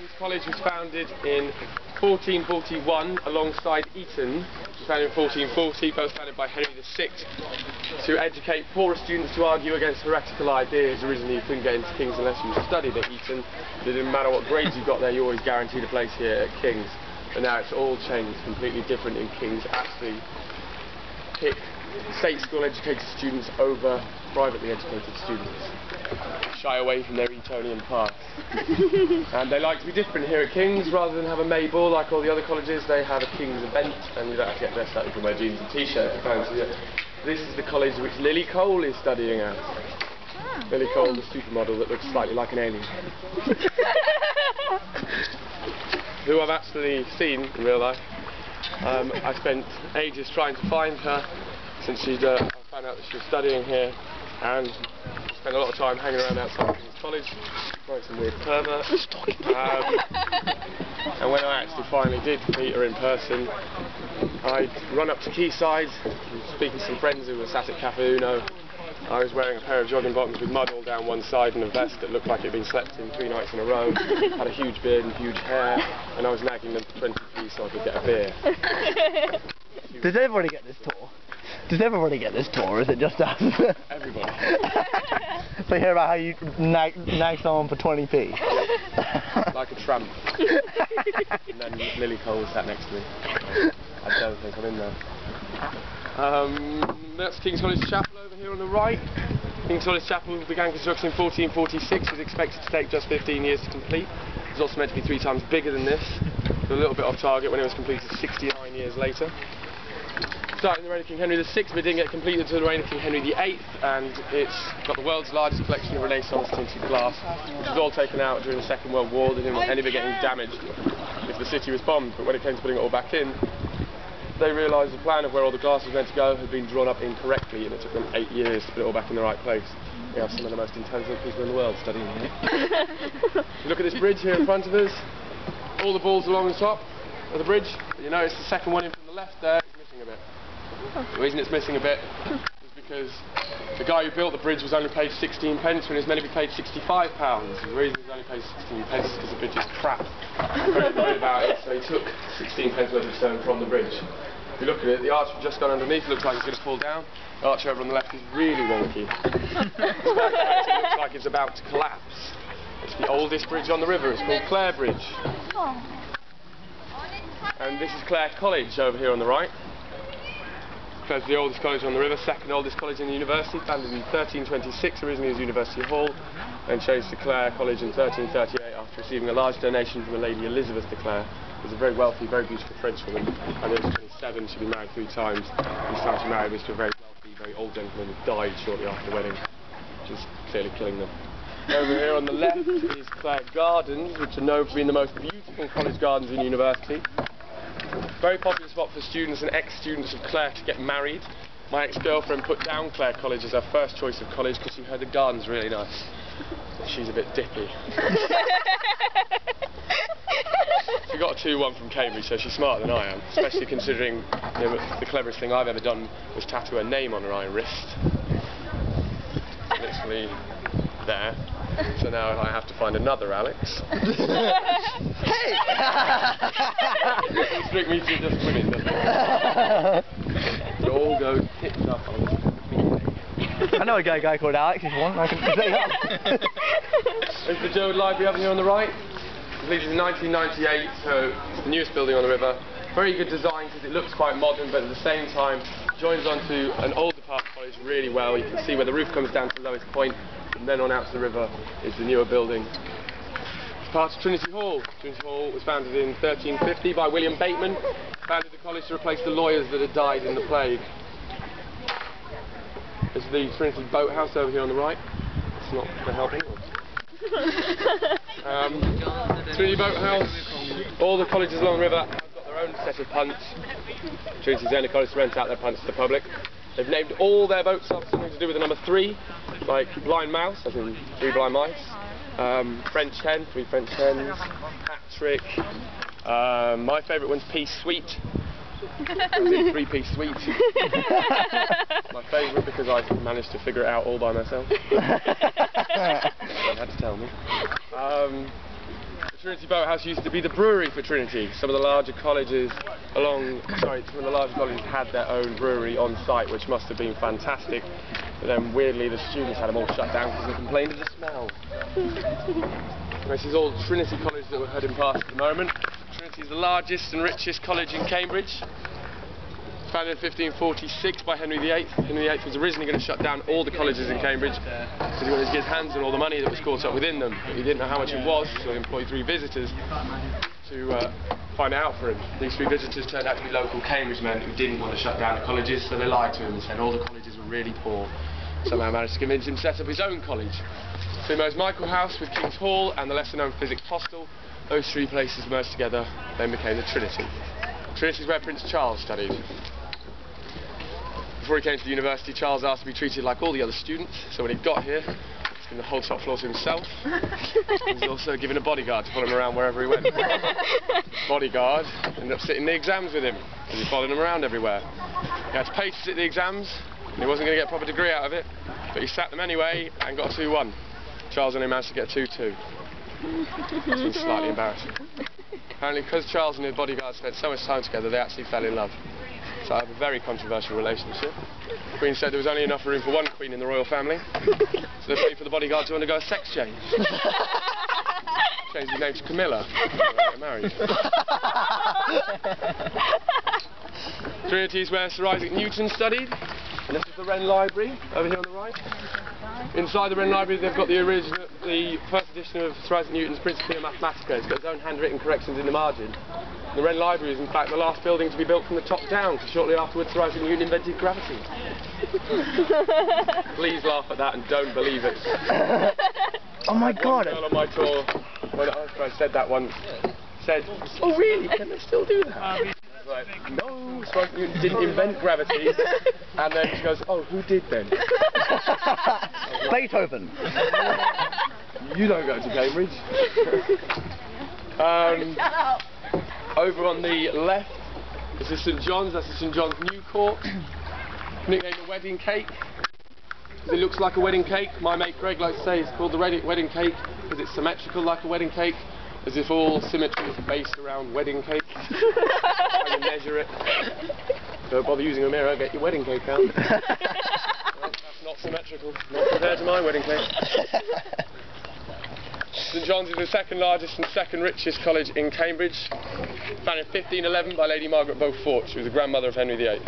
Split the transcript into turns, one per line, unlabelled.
King's College was founded in 1441 alongside Eton. It was founded in 1440, both founded by Henry VI to educate poorer students to argue against heretical ideas. Originally you couldn't get into King's unless you studied at Eton. It didn't matter what grades you got there, you always guaranteed a place here at King's. But now it's all changed, completely different, in King's actually pick state school educated students over privately educated students. Shy away from their Etonian past. And they like to be different here at King's. Rather than have a May ball like all the other colleges, they have a King's event, and you don't have to get dressed up, you can wear jeans and t-shirt if you fancy it. This is the college which Lily Cole is studying at. Lily Cole, the supermodel that looks slightly like an alien. Who I've actually seen in real life. I spent ages trying to find her since I found out that she was studying here, and spent a lot of time hanging around outside King's College, like some weird pervert. And when I actually finally did meet her in person, I'd run up to Quayside, speaking to some friends who were sat at Cafe Uno. I was wearing a pair of jogging bottoms with mud all down one side and a vest that looked like it had been slept in 3 nights in a row, had a huge beard and huge hair, and I was nagging them for 20p so I could get a beer.
Does everybody get this tour? Does everybody get this tour, or is it just us?
Everybody.
So you hear about how you nag someone for 20p?
Like a tramp. And then Lily Cole sat next to me. I don't think I'm in there. That's King's College Chapel over here on the right. King's College Chapel began construction in 1446, was expected to take just 15 years to complete. It was also meant to be 3 times bigger than this, so a little bit off target when it was completed 69 years later. Started in the reign of King Henry VI, but didn't get completed until the reign of King Henry VIII, and it's got the world's largest collection of Renaissance tinted glass, which was all taken out during the Second World War. They didn't want any of it getting damaged if the city was bombed, but when it came to putting it all back in, they realised the plan of where all the glass was meant to go had been drawn up incorrectly, and it took them 8 years to put it all back in the right place. We have some of the most intelligent people in the world studying here. You look at this bridge here in front of us, all the balls along the top of the bridge, you notice the second one in from the left there is missing a bit. The reason it's missing a bit is because the guy who built the bridge was only paid 16 pence when he was meant to be paid £65. The reason he was only paid 16 pence is because the bridge is crap. Very annoyed about it, so he took 16 pence worth of stone from the bridge. If you look at it, the arch has just gone underneath, it looks like it's going to fall down. The arch over on the left is really wonky. It looks like it's about to collapse. It's the oldest bridge on the river, it's called Clare Bridge. And this is Clare College over here on the right. Clare's the oldest college on the river, second oldest college in the university, founded in 1326, originally as University Hall, and changed to Clare College in 1338 after receiving a large donation from the Lady Elizabeth de Clare, who was a very wealthy, very beautiful Frenchwoman. At the age of 27, she'd been married 3 times. Each time she married was to a very wealthy, very old gentleman who died shortly after the wedding, which is clearly killing them. Over here on the left is Clare Gardens, which are known for being the most beautiful college gardens in the university. Very popular spot for students and ex-students of Clare to get married. My ex-girlfriend put down Clare College as her first choice of college because she heard the garden's really nice. But she's a bit dippy. She got a 2-1 from Cambridge, so she's smarter than I am, especially considering the cleverest thing I've ever done was tattoo her name on her iron wrist. Literally there. So now I have to find another Alex.
Hey!
It's strict me to just women, doesn't it? It all goes tits up on me.
I know a guy called Alex, if you want, I can say that.
There's the Joad Library over here on the right. Completed in 1998, so it's the newest building on the river. Very good design because it looks quite modern, but at the same time joins onto an older part of the college really well. You can see where the roof comes down to the lowest point, and then on out to the river is the newer building. It's part of Trinity Hall. Trinity Hall was founded in 1350 by William Bateman. Founded the college to replace the lawyers that had died in the plague. There's the Trinity Boathouse over here on the right. It's not going to help anyone. Trinity Boathouse. All the colleges along the river have got their own set of punts. Trinity's the only college to rent out their punts to the public. They've named all their boats after something to do with the number 3, like blind mouse, as in 3 blind mice, French hen, 3 French hens, hat trick. My favourite one's piece sweet, as in 3-piece sweet. My favourite because I managed to figure it out all by myself. They had to tell me. Which Trinity Boathouse used to be the brewery for Trinity. Some of the larger colleges had their own brewery on site, which must have been fantastic. But then weirdly the students had them all shut down because they complained of the smell. This is all Trinity College that we're heading past at the moment. Trinity is the largest and richest college in Cambridge. Founded in 1546 by Henry VIII. Henry VIII was originally going to shut down all the colleges in Cambridge because he wanted to get his hands on all the money that was caught up within them. But he didn't know how much it was, so he employed 3 visitors to find it out for him. These 3 visitors turned out to be local Cambridge men who didn't want to shut down the colleges, so they lied to him and said all the colleges were really poor. Somehow managed to convince him to set up his own college. So he merged Michael House with King's Hall and the lesser known Physics Hostel. Those 3 places merged together, then became the Trinity. Trinity is where Prince Charles studied. Before he came to the university, Charles asked to be treated like all the other students, so when he got here, he was given the whole top floor to himself. He was also given a bodyguard to follow him around wherever he went. Bodyguard ended up sitting the exams with him, because he followed him around everywhere. He had to pay to sit the exams, and he wasn't going to get a proper degree out of it, but he sat them anyway and got a 2-1. Charles only managed to get a 2-2. It's been slightly embarrassing. Apparently, because Charles and his bodyguard spent so much time together, they actually fell in love. So I have a very controversial relationship. The Queen said there was only enough room for 1 queen in the royal family, so they paid for the bodyguard to undergo a sex change. Changed his name to Camilla. They married. Trinity is where Sir Isaac Newton studied. And this is the Wren Library, over here on the right. Inside the Wren Library they've got the first edition of Sir Isaac Newton's Principia Mathematica. It's got its own handwritten corrections in the margin. The Wren Library is in fact the last building to be built from the top down, because shortly afterwards Sir Isaac Newton invented gravity. Please laugh at that and don't believe it.
Oh my God!
One girl on my tour, when I said that once, said, "Oh really? Can they still do that?" Like, no, Sir Isaac Newton didn't invent gravity. And then she goes, "Oh, who did then?"
Beethoven.
You don't go to Cambridge. Over on the left is the St John's. That's the St John's New Court. Nicknamed the Wedding Cake. It looks like a wedding cake. My mate Greg likes to say it's called the wedding cake because it's symmetrical like a wedding cake, as if all symmetry is based around wedding cake. How you measure it. Don't bother using a mirror, get your wedding cake out. Well, that's not symmetrical, not compared to my wedding cake. St John's is the 2nd largest and 2nd richest college in Cambridge. Founded in 1511 by Lady Margaret Beaufort. She was the grandmother of Henry VIII.